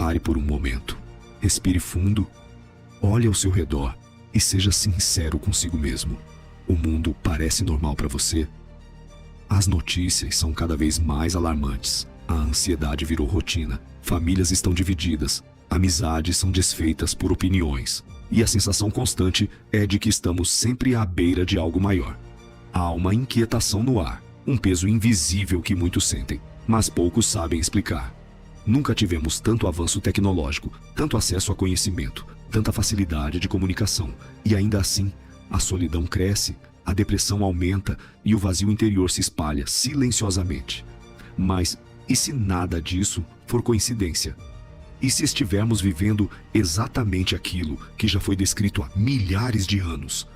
Pare por um momento, respire fundo, olhe ao seu redor e seja sincero consigo mesmo. O mundo parece normal para você? As notícias são cada vez mais alarmantes. A ansiedade virou rotina, famílias estão divididas, amizades são desfeitas por opiniões, e a sensação constante é de que estamos sempre à beira de algo maior. Há uma inquietação no ar, um peso invisível que muitos sentem, mas poucos sabem explicar. Nunca tivemos tanto avanço tecnológico, tanto acesso a conhecimento, tanta facilidade de comunicação, e ainda assim, a solidão cresce, a depressão aumenta e o vazio interior se espalha silenciosamente. Mas e se nada disso for coincidência? E se estivermos vivendo exatamente aquilo que já foi descrito há milhares de anos?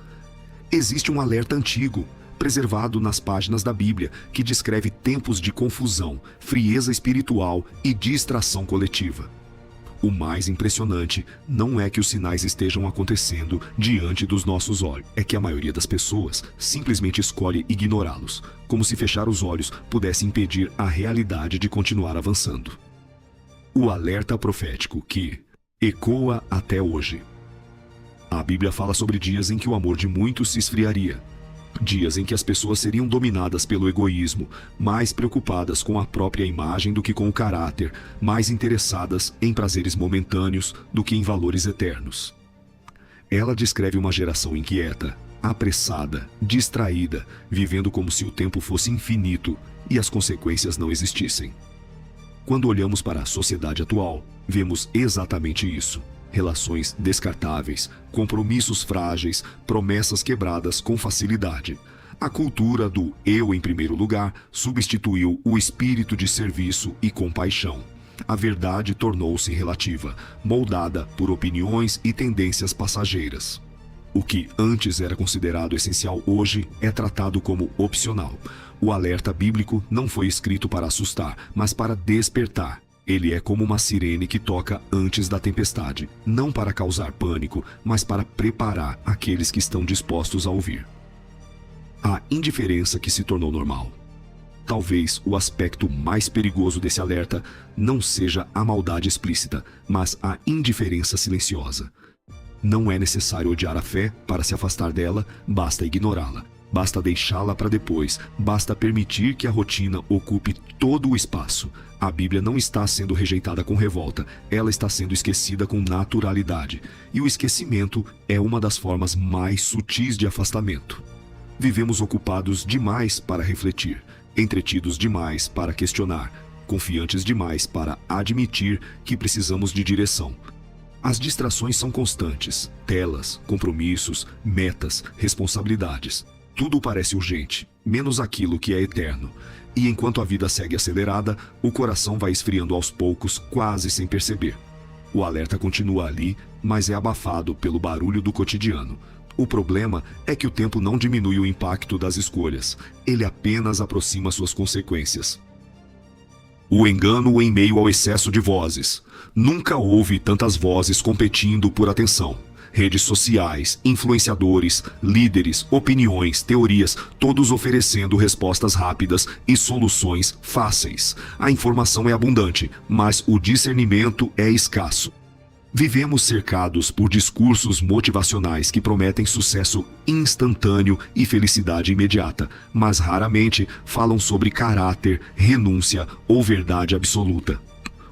Existe um alerta antigo, preservado nas páginas da Bíblia, que descreve tempos de confusão, frieza espiritual e distração coletiva. O mais impressionante não é que os sinais estejam acontecendo diante dos nossos olhos, é que a maioria das pessoas simplesmente escolhe ignorá-los, como se fechar os olhos pudesse impedir a realidade de continuar avançando. O alerta profético que ecoa até hoje. A Bíblia fala sobre dias em que o amor de muitos se esfriaria. Dias em que as pessoas seriam dominadas pelo egoísmo, mais preocupadas com a própria imagem do que com o caráter, mais interessadas em prazeres momentâneos do que em valores eternos. Ela descreve uma geração inquieta, apressada, distraída, vivendo como se o tempo fosse infinito e as consequências não existissem. Quando olhamos para a sociedade atual, vemos exatamente isso. Relações descartáveis, compromissos frágeis, promessas quebradas com facilidade. A cultura do eu em primeiro lugar substituiu o espírito de serviço e compaixão. A verdade tornou-se relativa, moldada por opiniões e tendências passageiras. O que antes era considerado essencial hoje é tratado como opcional. O alerta bíblico não foi escrito para assustar, mas para despertar. Ele é como uma sirene que toca antes da tempestade, não para causar pânico, mas para preparar aqueles que estão dispostos a ouvir. A indiferença que se tornou normal. Talvez o aspecto mais perigoso desse alerta não seja a maldade explícita, mas a indiferença silenciosa. Não é necessário odiar a fé para se afastar dela, basta ignorá-la. Basta deixá-la para depois, basta permitir que a rotina ocupe todo o espaço. A Bíblia não está sendo rejeitada com revolta, ela está sendo esquecida com naturalidade. E o esquecimento é uma das formas mais sutis de afastamento. Vivemos ocupados demais para refletir, entretidos demais para questionar, confiantes demais para admitir que precisamos de direção. As distrações são constantes, telas, compromissos, metas, responsabilidades. Tudo parece urgente, menos aquilo que é eterno. E enquanto a vida segue acelerada, o coração vai esfriando aos poucos, quase sem perceber. O alerta continua ali, mas é abafado pelo barulho do cotidiano. O problema é que o tempo não diminui o impacto das escolhas, ele apenas aproxima suas consequências. O engano em meio ao excesso de vozes. Nunca houve tantas vozes competindo por atenção. Redes sociais, influenciadores, líderes, opiniões, teorias, todos oferecendo respostas rápidas e soluções fáceis. A informação é abundante, mas o discernimento é escasso. Vivemos cercados por discursos motivacionais que prometem sucesso instantâneo e felicidade imediata, mas raramente falam sobre caráter, renúncia ou verdade absoluta.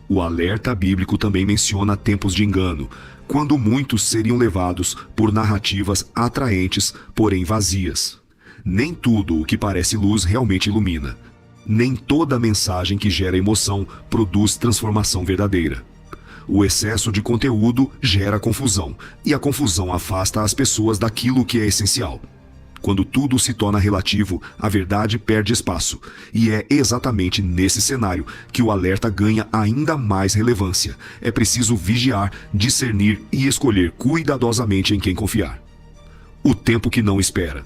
O alerta bíblico também menciona tempos de engano, quando muitos seriam levados por narrativas atraentes, porém vazias. Nem tudo o que parece luz realmente ilumina. Nem toda mensagem que gera emoção produz transformação verdadeira. O excesso de conteúdo gera confusão, e a confusão afasta as pessoas daquilo que é essencial. Quando tudo se torna relativo, a verdade perde espaço. E é exatamente nesse cenário que o alerta ganha ainda mais relevância. É preciso vigiar, discernir e escolher cuidadosamente em quem confiar. O tempo que não espera.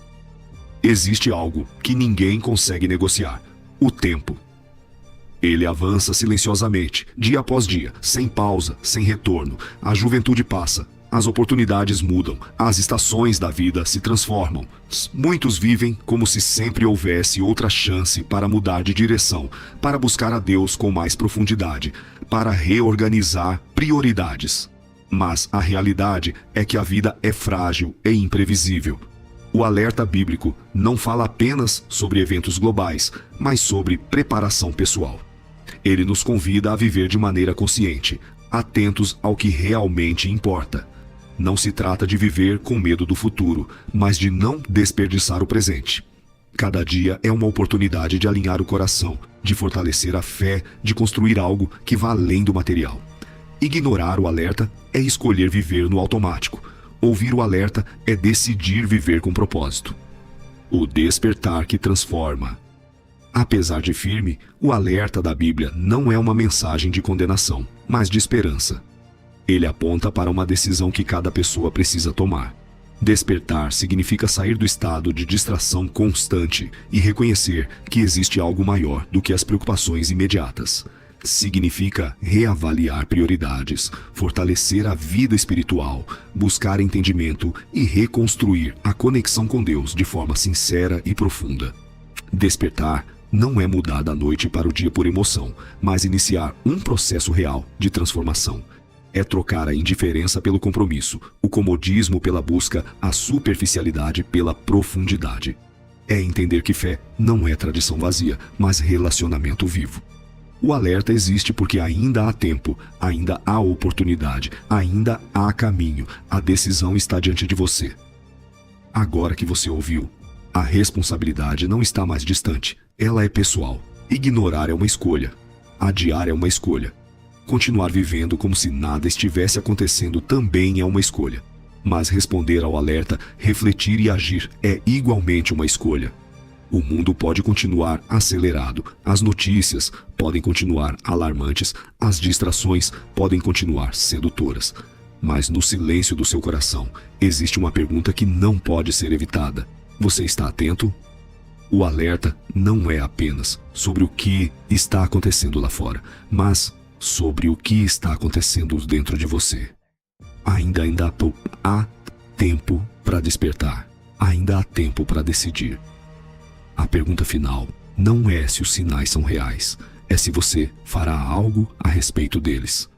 Existe algo que ninguém consegue negociar: o tempo. Ele avança silenciosamente, dia após dia, sem pausa, sem retorno. A juventude passa. As oportunidades mudam, as estações da vida se transformam. Muitos vivem como se sempre houvesse outra chance para mudar de direção, para buscar a Deus com mais profundidade, para reorganizar prioridades. Mas a realidade é que a vida é frágil e imprevisível. O alerta bíblico não fala apenas sobre eventos globais, mas sobre preparação pessoal. Ele nos convida a viver de maneira consciente, atentos ao que realmente importa. Não se trata de viver com medo do futuro, mas de não desperdiçar o presente. Cada dia é uma oportunidade de alinhar o coração, de fortalecer a fé, de construir algo que vá além do material. Ignorar o alerta é escolher viver no automático. Ouvir o alerta é decidir viver com propósito. O despertar que transforma. Apesar de firme, o alerta da Bíblia não é uma mensagem de condenação, mas de esperança. Ele aponta para uma decisão que cada pessoa precisa tomar. Despertar significa sair do estado de distração constante e reconhecer que existe algo maior do que as preocupações imediatas. Significa reavaliar prioridades, fortalecer a vida espiritual, buscar entendimento e reconstruir a conexão com Deus de forma sincera e profunda. Despertar não é mudar da noite para o dia por emoção, mas iniciar um processo real de transformação. É trocar a indiferença pelo compromisso, o comodismo pela busca, a superficialidade pela profundidade. É entender que fé não é tradição vazia, mas relacionamento vivo. O alerta existe porque ainda há tempo, ainda há oportunidade, ainda há caminho. A decisão está diante de você. Agora que você ouviu, a responsabilidade não está mais distante, ela é pessoal. Ignorar é uma escolha. Adiar é uma escolha. Continuar vivendo como se nada estivesse acontecendo também é uma escolha. Mas responder ao alerta, refletir e agir é igualmente uma escolha. O mundo pode continuar acelerado, as notícias podem continuar alarmantes, as distrações podem continuar sedutoras. Mas no silêncio do seu coração, existe uma pergunta que não pode ser evitada. Você está atento? O alerta não é apenas sobre o que está acontecendo lá fora, mas sobre o que está acontecendo dentro de você. Ainda há tempo para despertar. Ainda há tempo para decidir. A pergunta final não é se os sinais são reais, é se você fará algo a respeito deles.